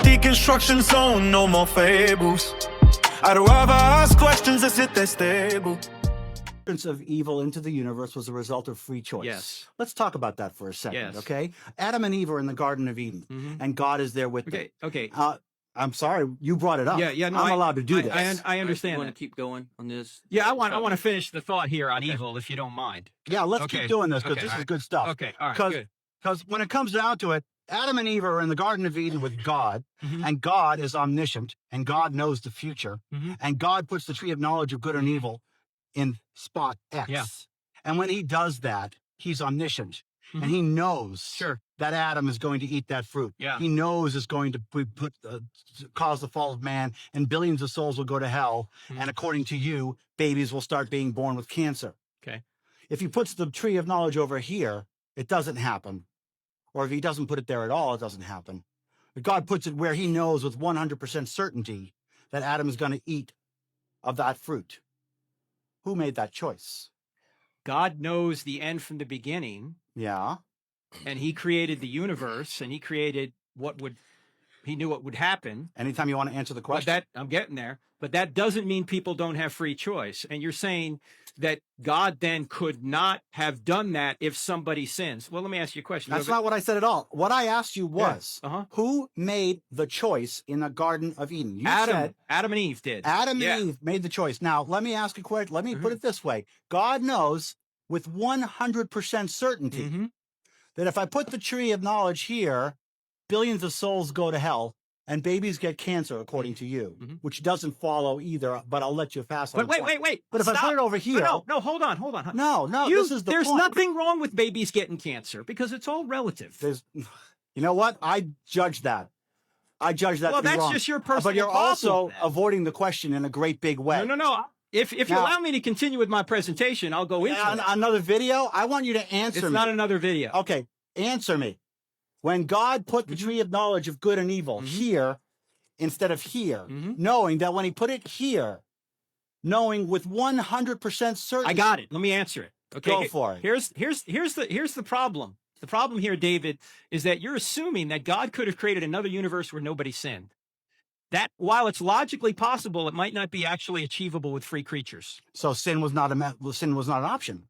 deconstruction zone, no more fables. I'd rather ask questions and sit there stable. Of evil into the universe was a result of free choice. Yes. Let's talk about that for a second, Yes. okay? Adam and Eve are in the Garden of Eden, and God is there with them. Okay. I'm sorry, you brought it up. Yeah. No, I'm allowed to do this. I understand. You want to keep going on this? Yeah, I want to finish the thought here on evil, if you don't mind. Yeah, let's keep doing this because Okay, this all is right. good stuff. Okay, all right, good. Because when it comes down to it, Adam and Eve are in the Garden of Eden with God, and God is omniscient, and God knows the future, and God puts the tree of knowledge of good and evil in spot X. Yeah. And when he does that, he's omniscient, and he knows that Adam is going to eat that fruit. Yeah. He knows it's going to cause the fall of man, and billions of souls will go to hell, and according to you, babies will start being born with cancer. Okay. If he puts the tree of knowledge over here, it doesn't happen. Or if he doesn't put it there at all, it doesn't happen. But God puts it where he knows with 100% certainty that Adam is going to eat of that fruit. Who made that choice? God knows the end from the beginning, Yeah. and he created the universe, and he created he knew what would happen. Anytime you want to answer the question. I'm getting there. But that doesn't mean people don't have free choice. And you're saying that God then could not have done that if somebody sins. Well, let me ask you a question. That's not what I said at all. What I asked you was, Yeah. who made the choice in the Garden of Eden? You Adam. said Adam and Eve did. Adam and Eve made the choice. Now, let me ask a question. Let me put it this way. God knows with 100% certainty that if I put the tree of knowledge here, billions of souls go to hell and babies get cancer, according to you, which doesn't follow either, but I'll let you pass on. But wait. But if I put it over here. No, hold on. No, this is the There's point. nothing wrong with babies getting cancer because it's all relative. You know what? I judge that. Well, to be that's wrong. just your personal But you're problem also then. avoiding the question in a great big way. No. If you allow me to continue with my presentation, I'll go into it. Another video? I want you to answer me. It's not another video. Okay, answer me. When God put the tree of knowledge of good and evil here instead of here, knowing that when he put it here, knowing with 100% certainty. I got it. Let me answer it. Okay. Go for it. Here's the problem. The problem here, David, is that you're assuming that God could have created another universe where nobody sinned. That, while it's logically possible, it might not be actually achievable with free creatures. So sin was not an option.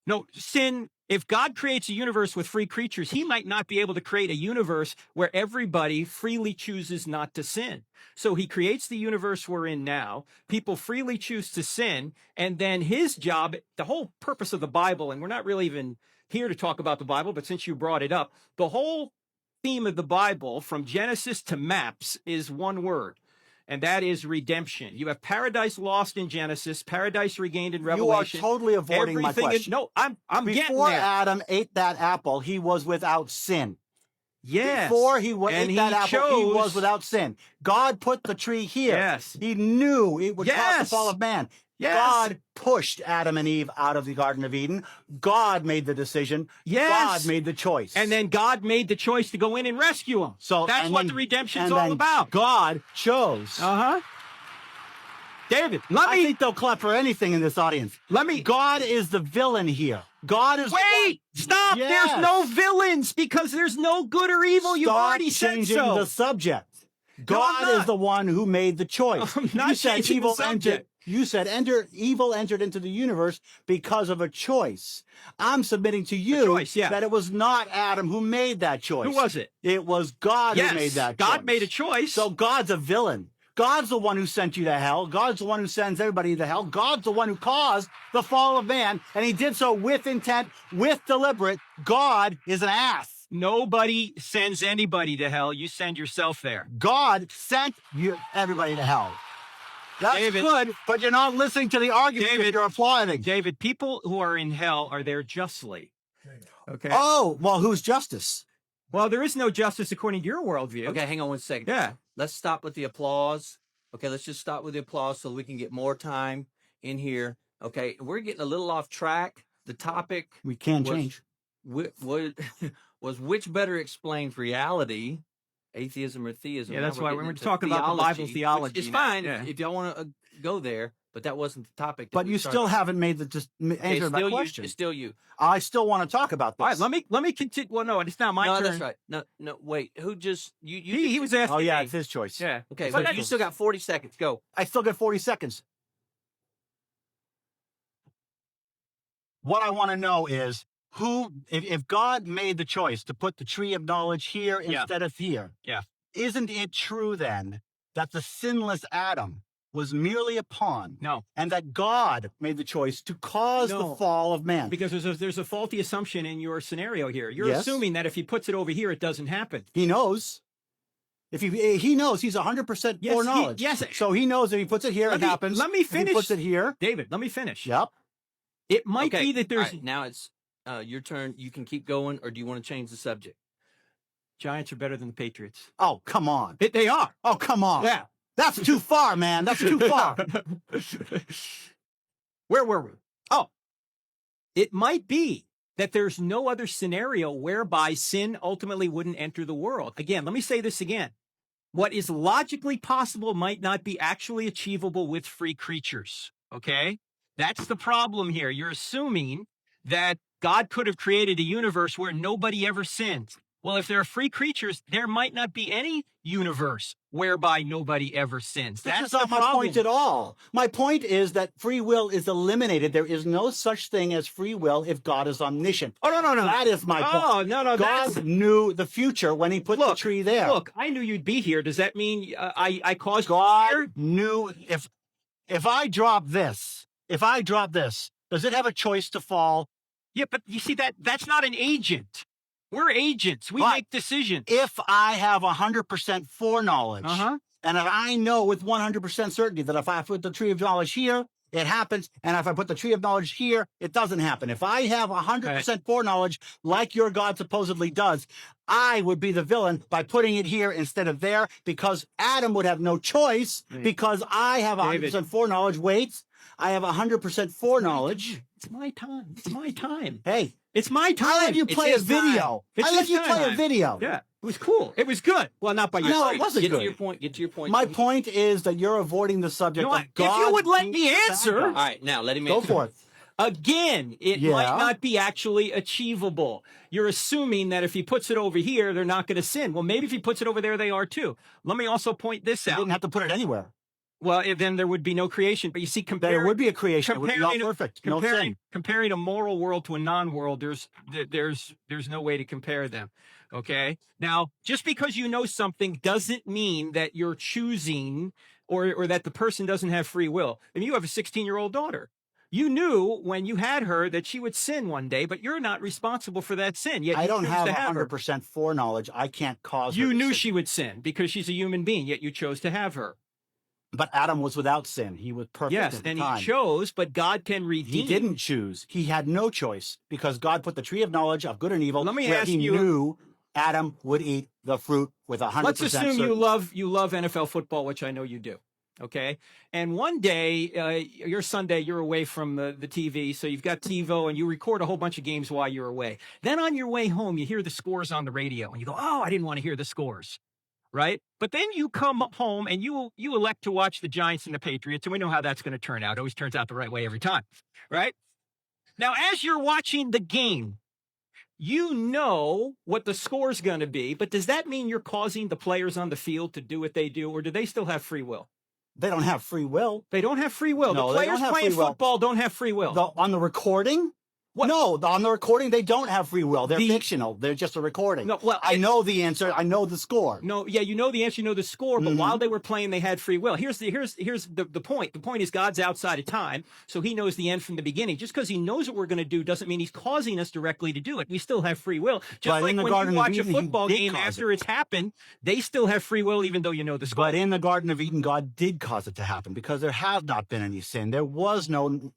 No, sin, if God creates a universe with free creatures, he might not be able to create a universe where everybody freely chooses not to sin. So he creates the universe we're in now. People freely choose to sin. And then his job, the whole purpose of the Bible, and we're not really even here to talk about the Bible, but since you brought it up, the whole theme of the Bible from Genesis to maps is one word. And that is redemption. You have paradise lost in Genesis, paradise regained in Revelation. You are totally avoiding my question. No, I'm getting there. Before Adam ate that apple, he was without sin. Yes. Before he ate that apple, he was without sin. God put the tree here. Yes. He knew it would cause the fall of man. Yes. God pushed Adam and Eve out of the Garden of Eden. God made the decision. Yes. God made the choice. And then God made the choice to go in and rescue him. So that's what the redemption's all about. God chose. David, I think they'll clap for anything in this audience. God is the villain here. God is. Wait! Stop! Yes. There's no villains because there's no good or evil. You've already said changing so. the subject. God is the one who made the choice. I'm not changing the subject. You said evil entered into the universe because of a choice. I'm submitting to you that it was not Adam who made that choice. Who was it? It was God who made that choice. God made a choice. So God's a villain. God's the one who sent you to hell. God's the one who sends everybody to hell. God's the one who caused the fall of man, and he did so with intent, with deliberate. God is an ass. Nobody sends anybody to hell. You send yourself there. God sent everybody to hell. That's good, but you're not listening to the argument. David, you're applauding. David, people who are in hell are there justly. Okay. Oh, well, who's justice? Well, there is no justice according to your worldview. Okay, hang on one second. Yeah. Let's stop with the applause. Okay, let's just stop with the applause so we can get more time in here. Okay, we're getting a little off track. The topic we can't change. Was which better explains reality, atheism or theism? Yeah, that's why when we're talking about the Bible theology. It's fine if y'all want to go there. but that wasn't the topic. But you still haven't made answered my question. It's still you. I still want to talk about this. All right, let me continue. Well, no, it's not my No, turn. that's right. No, wait. Who just you? He was asking. Oh yeah, me. it's his choice. Yeah. Okay, But but you still got 40 seconds. Go. I still got 40 seconds. What I want to know is if God made the choice to put the tree of knowledge here instead of here, isn't it true then that the sinless Adam was merely a pawn? No. And that God made the choice to cause the fall of man? Because there's a faulty assumption in your scenario here. You're Yes. assuming that if he puts it over here, it doesn't happen. He knows. If he knows he's 100% Yes, foreknowledge. yes. So he knows if he puts it here, it happens. Let me If finish. he puts it here. David, let me finish. Yep. It might Okay, be that there's all right, now it's your turn. You can keep going, or do you want to change the subject? Giants are better than the Patriots. Oh, come on. They are. Oh, come on. Yeah. That's too far, man. That's too far. Where were we? Oh, it might be that there's no other scenario whereby sin ultimately wouldn't enter the world. Again, let me say this again. What is logically possible might not be actually achievable with free creatures. Okay? That's the problem here. You're assuming that God could have created a universe where nobody ever sins. Well, if there are free creatures, there might not be any universe whereby nobody ever sins. That's the not my problem. point at all. My point is that free will is eliminated. There is no such thing as free will if God is omniscient. Oh, no. That is my point. Oh, no. God knew the future when he put the tree there. Look, I knew you'd be here. Does that mean I caused God fear? knew if I drop this, does it have a choice to fall? Yeah, but you see that's not an agent. We're agents. We But make decisions. If I have 100% foreknowledge, Uh-huh. and if I know with 100% certainty that if I put the tree of knowledge here, it happens, and if I put the tree of knowledge here, it doesn't happen. If I have 100% foreknowledge, like your God supposedly does, I would be the villain by putting it here instead of there, because Adam would have no choice, because I have 100% foreknowledge. Wait, I have 100% foreknowledge. It's my time. It's my time. Hey, It's my time. I let you play a his time. video. It's I let his you play a time. video. Yeah, it was cool. It was good. Well, not by your No, side. it wasn't Get good. to your point. Get to your point. My point is that you're avoiding the subject You know of what? God. If you would let me answer. All right, now let him Go answer. for it. Again, it Yeah. might not be actually achievable. You're assuming that if he puts it over here, they're not going to sin. Well, maybe if he puts it over there, they are too. Let me also point this You out. didn't have to put it anywhere. Well, then there would be no creation. But you see, There would be a creation. It would be all perfect. No sin. comparing a moral world to a non-world, there's no way to compare them. Okay. Now, just because you know something doesn't mean that you're choosing or that the person doesn't have free will. I mean, you have a 16-year-old daughter. You knew when you had her that she would sin one day, but you're not responsible for that sin. Yet I you don't choose have to have her. 100% foreknowledge. I can't cause her You to knew sin. she would sin because she's a human being, yet you chose to have her. But Adam was without sin. He was perfect Yes, at the and time. he chose, but God can redeem. He didn't choose. He had no choice because God put the tree of knowledge of good and evil Let me where ask he you- knew Adam would eat the fruit with 100% Let's assume certainty. you love NFL football, which I know you do. Okay. And one day, your Sunday, you're away from the TV. So you've got TiVo and you record a whole bunch of games while you're away. Then on your way home, you hear the scores on the radio and you go, oh, I didn't want to hear the scores. Right. But then you come home and you elect to watch the Giants and the Patriots. And we know how that's going to turn out. It always turns out the right way every time. Right. Now, as you're watching the game, you know what the score's going to be. But does that mean you're causing the players on the field to do what they do? Or do they still have free will? They don't have free will. They don't have free will. No, The they players don't have playing free will. football don't have free will. On the recording? What? No, on the recording, they don't have free will. They're The- fictional. They're just a recording. No, well, I know the answer. I know the score. No, yeah, you know the answer, you know the score, but while they were playing, they had free will. Here's the point. The point is God's outside of time, so he knows the end from the beginning. Just because he knows what we're going to do doesn't mean he's causing us directly to do it. We still have free will. Just But like in the when Garden you of watch a Eden, he football did game cause after it's happened, they still have free will even though you know the score. But in the Garden of Eden, God did cause it to happen because there have not been any sin. There was no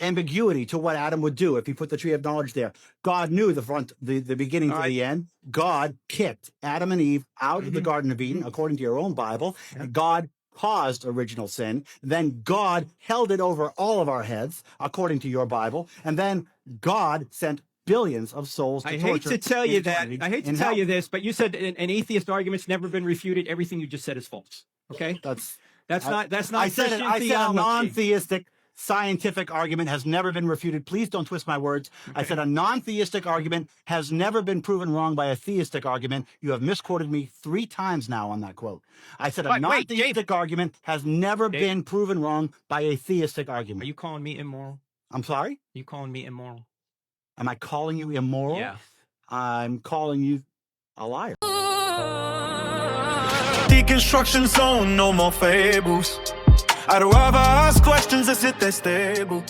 ambiguity to what Adam would do if he put the tree of knowledge there. God knew the beginning to the end. God kicked Adam and Eve out of the Garden of Eden, according to your own Bible. And God caused original sin. Then God held it over all of our heads, according to your Bible. And then God sent billions of souls to I hate torture to tell you in that. eternity I hate to in tell hell. you this, but you said an atheist argument's never been refuted. Everything you just said is false. Okay? That's That's not I said Christian I said a theology. non-theistic scientific argument has never been refuted. Please don't twist my words. I said a non-theistic argument has never been proven wrong by a theistic argument. You have misquoted me 3 times now on that quote. I said a Wait, non-theistic argument has never been proven wrong by a theistic Are argument. you calling me immoral? I'm sorry? Are you calling me immoral? Am I calling you immoral? Yeah. I'm calling you a liar. Deconstruction zone, no more fables. I'd rather ask questions that sit there stable.